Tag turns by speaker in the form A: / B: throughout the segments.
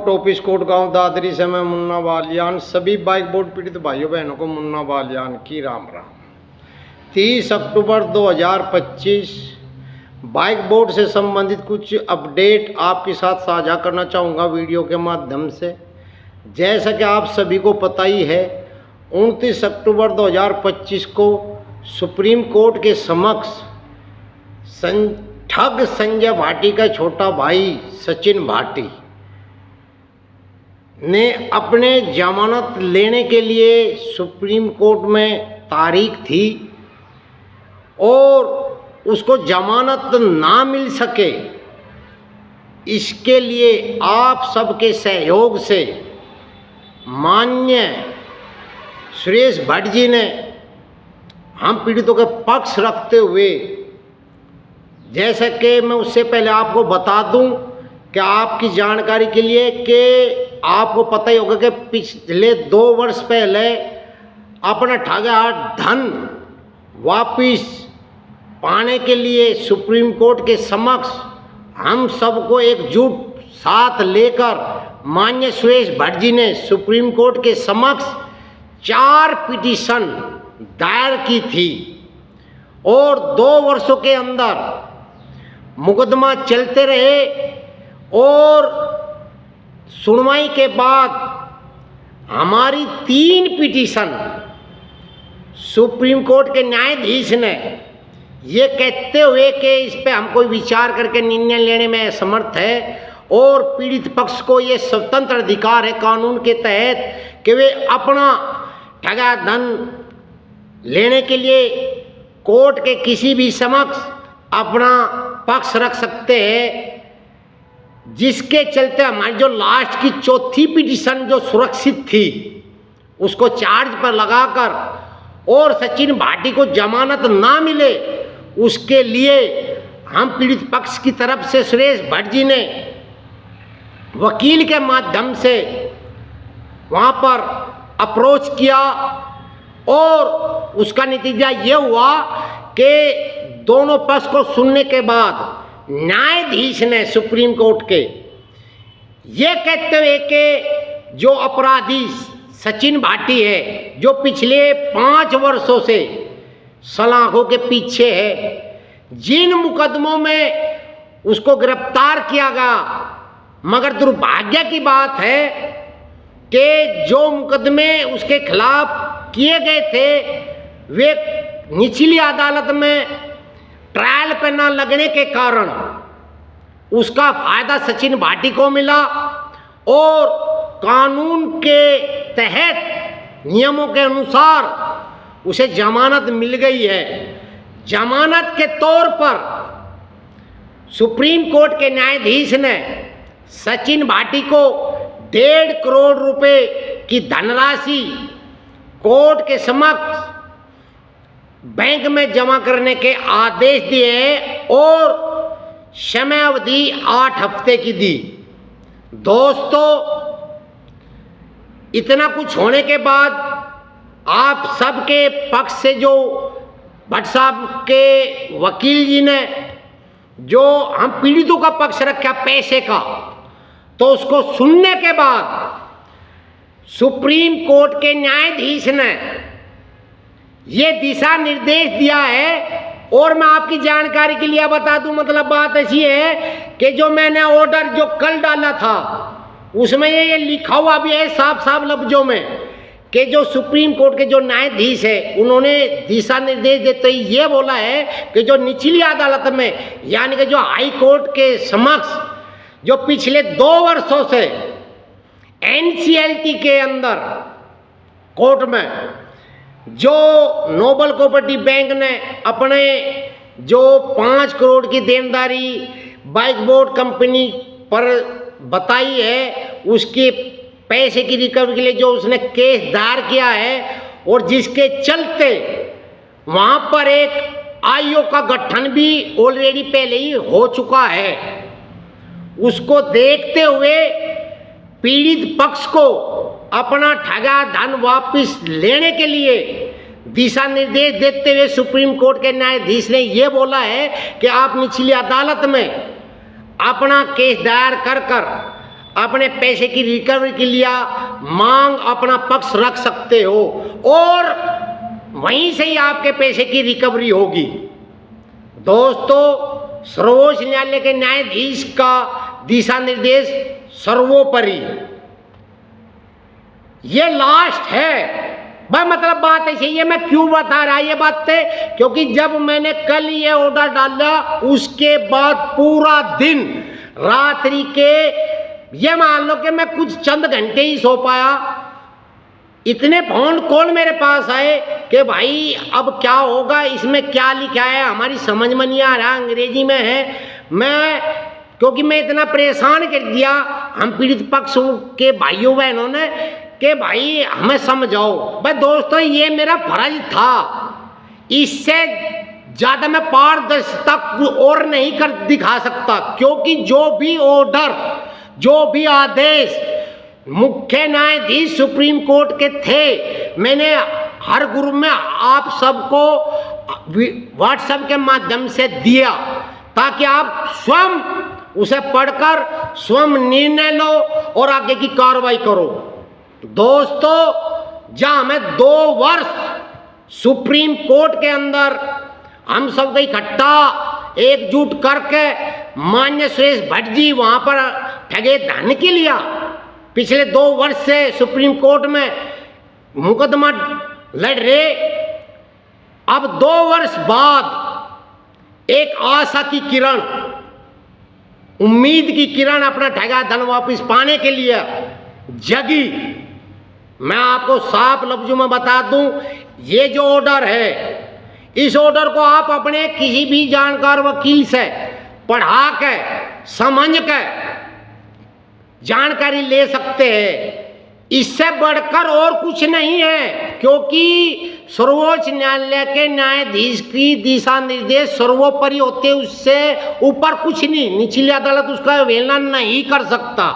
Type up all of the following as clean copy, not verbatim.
A: Court office court गांव दादरी से मैं मुन्ना बालियान सभी बाइक बोर्ड पीड़ित भाइयों बहनों को मुन्ना बालियान की राम राम। 30 अक्टूबर 2025 बाइक बोर्ड से संबंधित कुछ अपडेट आपके साथ साझा करना चाहूँगा वीडियो के माध्यम से। जैसा कि आप सभी को पता ही है, 29 अक्टूबर 2025 को सुप्रीम कोर्ट के समक्ष ठग संजय भाटी का छोटा भाई सचिन भाटी ने अपने जमानत लेने के लिए सुप्रीम कोर्ट में तारीख थी और उसको जमानत ना मिल सके, इसके लिए आप सबके सहयोग से माननीय सुरेश भट्ट जी ने हम पीड़ितों के पक्ष रखते हुए, जैसा कि मैं उससे पहले आपको बता दूं कि आपकी जानकारी के लिए कि आपको पता ही होगा कि पिछले 2 वर्ष पहले अपना ठगा धन वापिस पाने के लिए सुप्रीम कोर्ट के समक्ष हम सबको एकजुट साथ लेकर माननीय सुरेश भट्ट जी ने सुप्रीम कोर्ट के समक्ष 4 पिटीशन दायर की थी और 2 वर्षों के अंदर मुकदमा चलते रहे और सुनवाई के बाद हमारी 3 पिटीशन सुप्रीम कोर्ट के न्यायाधीश ने ये कहते हुए कि इस पे हम कोई विचार करके निर्णय लेने में असमर्थ है और पीड़ित पक्ष को ये स्वतंत्र अधिकार है कानून के तहत कि वे अपना ठगा धन लेने के लिए कोर्ट के किसी भी समक्ष अपना पक्ष रख सकते हैं, जिसके चलते हमारी जो लास्ट की 4थी पिटीशन जो सुरक्षित थी उसको चार्ज पर लगाकर और सचिन भाटी को जमानत ना मिले, उसके लिए हम पीड़ित पक्ष की तरफ से सुरेश भट्ट जी ने वकील के माध्यम से वहाँ पर अप्रोच किया और उसका नतीजा ये हुआ कि दोनों पक्ष को सुनने के बाद न्यायाधीश ने सुप्रीम कोर्ट के ये कहते हुए कि जो अपराधी सचिन भाटी है, जो पिछले 5 वर्षों से सलाखों के पीछे है, जिन मुकदमों में उसको गिरफ्तार किया गया, मगर दुर्भाग्य की बात है कि जो मुकदमे उसके खिलाफ किए गए थे वे निचली अदालत में ट्रायल पे ना लगने के कारण उसका फायदा सचिन भाटी को मिला और कानून के तहत नियमों के अनुसार उसे जमानत मिल गई है। जमानत के तौर पर सुप्रीम कोर्ट के न्यायाधीश ने सचिन भाटी को 1.5 करोड़ रुपए की धनराशि कोर्ट के समक्ष बैंक में जमा करने के आदेश दिए हैं और समय अवधि 8 हफ्ते की दी। दोस्तों, इतना कुछ होने के बाद आप सबके पक्ष से जो भट्ट साहब के वकील जी ने जो हम पीड़ितों का पक्ष रखा पैसे का, तो उसको सुनने के बाद सुप्रीम कोर्ट के न्यायाधीश ने ये दिशा निर्देश दिया है। और मैं आपकी जानकारी के लिए बता दूं, मतलब बात ऐसी है कि जो मैंने ऑर्डर जो कल डाला था उसमें ये लिखा हुआ भी है साफ साफ लफ्जों में कि जो सुप्रीम कोर्ट के जो न्यायाधीश है उन्होंने दिशा निर्देश देते ही ये बोला है कि जो निचली अदालत में यानी कि जो हाई कोर्ट के समक्ष जो पिछले 2 वर्षों से NCLT के अंदर कोर्ट में जो नोबल कोऑपरेटिव बैंक ने अपने जो 5 करोड़ की देनदारी बाइक बोर्ड कंपनी पर बताई है, उसके पैसे की रिकवरी के लिए जो उसने केस दायर किया है और जिसके चलते वहाँ पर एक आईओ का गठन भी ऑलरेडी पहले ही हो चुका है, उसको देखते हुए पीड़ित पक्ष को अपना ठगा धन वापस लेने के लिए दिशा निर्देश देते हुए सुप्रीम कोर्ट के न्यायाधीश ने यह बोला है कि आप निचली अदालत में अपना केस दायर कर अपने पैसे की रिकवरी के लिए मांग अपना पक्ष रख सकते हो और वहीं से ही आपके पैसे की रिकवरी होगी। दोस्तों, सर्वोच्च न्यायालय के न्यायाधीश का दिशा निर्देश सर्वोपरि, ये लास्ट है। भाई मतलब बात ऐसी है, मैं क्यों बता रहा ये बातें, क्योंकि जब मैंने कल ये ऑर्डर डाला उसके बाद पूरा दिन रात्रि के, ये मान लो कि मैं कुछ चंद घंटे ही सो पाया। इतने फोन कॉल मेरे पास आए कि भाई अब क्या होगा, इसमें क्या लिखा है, हमारी समझ में नहीं आ रहा, अंग्रेजी में है। क्योंकि मैं इतना परेशान कर दिया हम पीड़ित पक्ष के भाइयों बहनों ने कि भाई हमें समझाओ। भाई दोस्तों, ये मेरा फर्ज था, इससे ज़्यादा मैं पारदर्शिता और नहीं कर दिखा सकता, क्योंकि जो भी ऑर्डर, जो भी आदेश मुख्य न्यायाधीश सुप्रीम कोर्ट के थे, मैंने हर ग्रुप में आप सबको व्हाट्सएप के माध्यम से दिया, ताकि आप स्वयं उसे पढ़कर स्वयं निर्णय लो और आगे की कार्रवाई करो। दोस्तों, जहां हमें 2 वर्ष सुप्रीम कोर्ट के अंदर हम सब इकट्ठा एकजुट करके माननीय सुरेश भट्ट जी वहां पर ठगे धन के लिया, पिछले 2 वर्ष से सुप्रीम कोर्ट में मुकदमा लड़ रहे। अब 2 वर्ष बाद एक आशा की किरण, उम्मीद की किरण अपना ठगा धन वापस पाने के लिए जगी। मैं आपको साफ लफ्जों में बता दूं, ये जो ऑर्डर है, इस ऑर्डर को आप अपने किसी भी जानकार वकील से पढ़ा के समझ के जानकारी ले सकते हैं। इससे बढ़कर और कुछ नहीं है, क्योंकि सर्वोच्च न्यायालय के न्यायाधीश की दिशा निर्देश सर्वोपरि होते, उससे ऊपर कुछ नहीं, निचली अदालत उसका अवहेलना नहीं कर सकता।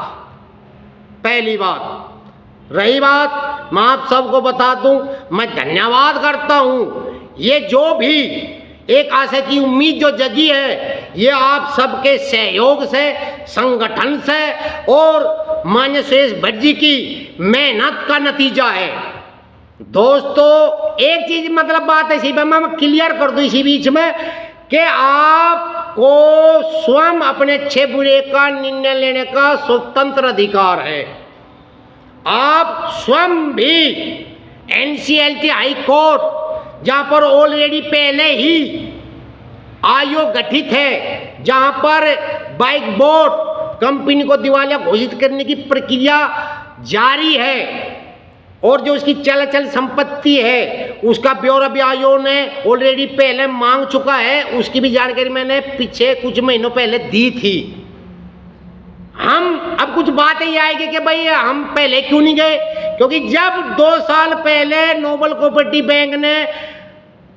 A: पहली बात। रही बात, मैं आप सबको बता दूं, मैं धन्यवाद करता हूं, ये जो भी एक आशा की उम्मीद जो जगी है, ये आप सबके सहयोग से, संगठन से और माननीय सुरेश भट्ट जी की मेहनत का नतीजा है। दोस्तों, एक चीज मतलब बात ऐसी मैं क्लियर कर दूं इसी बीच में कि आपको स्वयं अपने अच्छे बुरे का निर्णय लेने का स्वतंत्र अधिकार है। आप स्वयं भी NCLT हाई कोर्ट, जहां पर ऑलरेडी पहले ही आयोग गठित है, जहां पर बाइक बोर्ड कंपनी को दिवालिया घोषित करने की प्रक्रिया जारी है और जो उसकी चल संपत्ति है उसका ब्यौरा भी आयोग ने ऑलरेडी पहले मांग चुका है, उसकी भी जानकारी मैंने पीछे कुछ महीनों पहले दी थी। हम अब कुछ बात ये आएगी कि भाई हम पहले क्यों नहीं गए, क्योंकि जब 2 साल पहले नोबल कोऑपरेटिव बैंक ने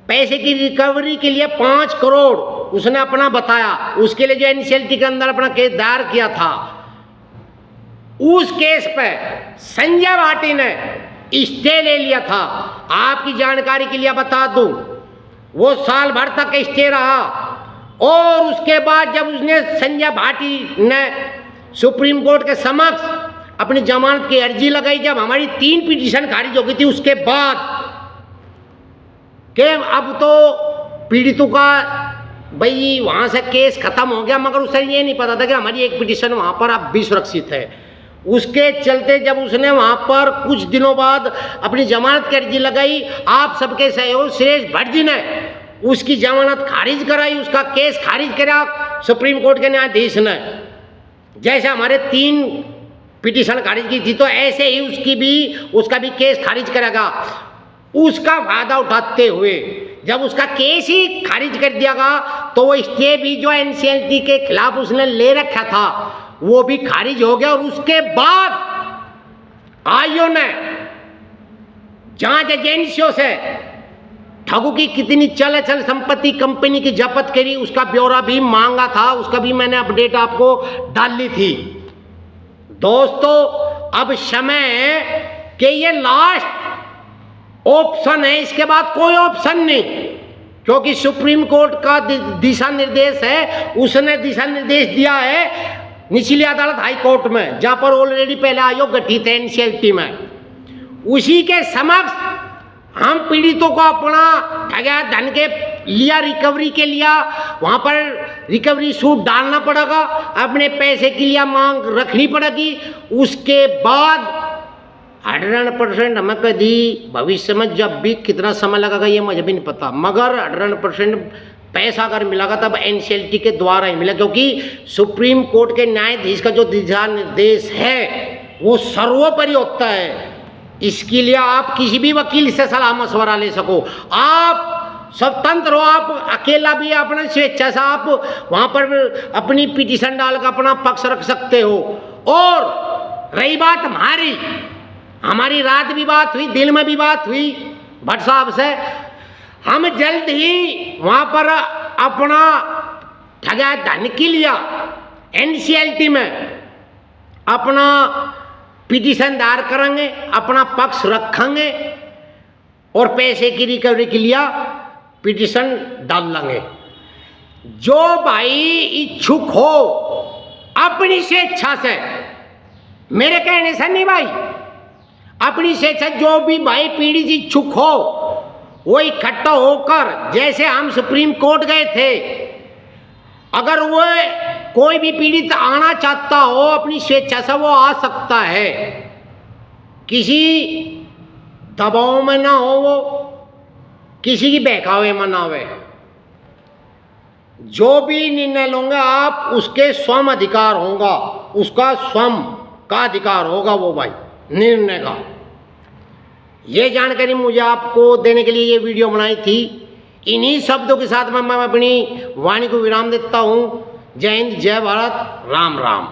A: पैसे की रिकवरी के लिए 5 करोड़ उसने अपना बताया, उसके लिए जो NCLT के अंदर अपना केस दायर किया था, उस केस पे संजय भाटी ने स्टे ले लिया था। आपकी जानकारी के लिए बता दूं, वो साल भर तक स्टे रहा और उसके बाद जब उसने संजय भाटी ने सुप्रीम कोर्ट के समक्ष अपनी जमानत की अर्जी लगाई, जब हमारी 3 पिटीशन खारिज हो गई थी, उसके बाद कि अब तो पीड़ितों का भाई वहाँ से केस खत्म हो गया, मगर उसे ये नहीं पता था कि हमारी एक पिटीशन वहाँ पर अब भी सुरक्षित है। उसके चलते जब उसने वहाँ पर कुछ दिनों बाद अपनी जमानत की अर्जी लगाई, आप सबके सहयोग सुरेश भट्ट जी ने उसकी जमानत खारिज कराई, उसका केस खारिज करा सुप्रीम कोर्ट के न्यायाधीश ने। जैसे हमारे 3 पिटीशन खारिज की थी, तो ऐसे ही उसका भी केस खारिज करेगा। उसका फायदा उठाते हुए जब उसका केस ही खारिज कर दिया गया, तो वो स्टे भी जो NCLT के खिलाफ उसने ले रखा था वो भी खारिज हो गया। और उसके बाद आयोग ने जांच एजेंसियों से ठगों की कितनी चल संपत्ति कंपनी की जब्त करी, उसका ब्यौरा भी मांगा था, उसका भी मैंने अपडेट आपको डाली थी। दोस्तों, अब समय है कि ये लास्ट ऑप्शन है, इसके बाद कोई ऑप्शन नहीं, क्योंकि सुप्रीम कोर्ट का दिशा निर्देश है, उसने दिशा निर्देश दिया है निचली अदालत हाई कोर्ट में, जहाँ पर ऑलरेडी पहले आयोग गठित है एनसीएलटी में, उसी के समक्ष हम पीड़ितों को अपना ठगा धन के लिया रिकवरी के लिया वहाँ पर रिकवरी सूट डालना पड़ेगा, अपने पैसे के लिए मांग रखनी पड़ेगी। उसके बाद 100% हमें कभी भविष्य में जब भी कितना समय लगेगा ये मुझे भी नहीं पता, मगर 100% पैसा अगर मिलेगा तब एनसीएलटी के द्वारा ही मिला, क्योंकि सुप्रीम कोर्ट के न्यायाधीश का जो दिशा निर्देश है वो सर्वोपरि होता है। इसके लिए आप किसी भी वकील से सलाह मशवरा ले सको, आप स्वतंत्र हो, आप अकेला भी अपना स्वेच्छा से आप वहाँ पर अपनी पिटीशन डालकर अपना पक्ष रख सकते हो। और रही बात हमारी रात भी बात हुई, दिल में भी बात हुई भट्ट साहब से, हम जल्द ही वहाँ पर अपना ठगा धन के लिया एनसीएलटी में अपना पिटीशन दायर करेंगे, अपना पक्ष रखेंगे और पैसे की रिकवरी के लिए पिटीशन डाल लेंगे। जो भाई इच्छुक हो अपनी स्वेच्छा से, मेरे कहने से नहीं भाई, अपनी स्वेच्छा जो भी भाई पीड़ित इच्छुक हो वो इकट्ठा होकर, जैसे हम सुप्रीम कोर्ट गए थे, अगर वो कोई भी पीड़ित आना चाहता हो अपनी स्वेच्छा से वो आ सकता है, किसी दबाव में ना हो, वो किसी की बहकावे में ना हो। जो भी निर्णय लोगे आप उसके स्वयं अधिकार होगा, उसका स्वयं का अधिकार होगा वो भाई निर्णय का। ये जानकारी मुझे आपको देने के लिए ये वीडियो बनाई थी। इन्हीं शब्दों के साथ मैं अपनी वाणी को विराम देता हूँ। जय हिंद, जय भारत, राम राम।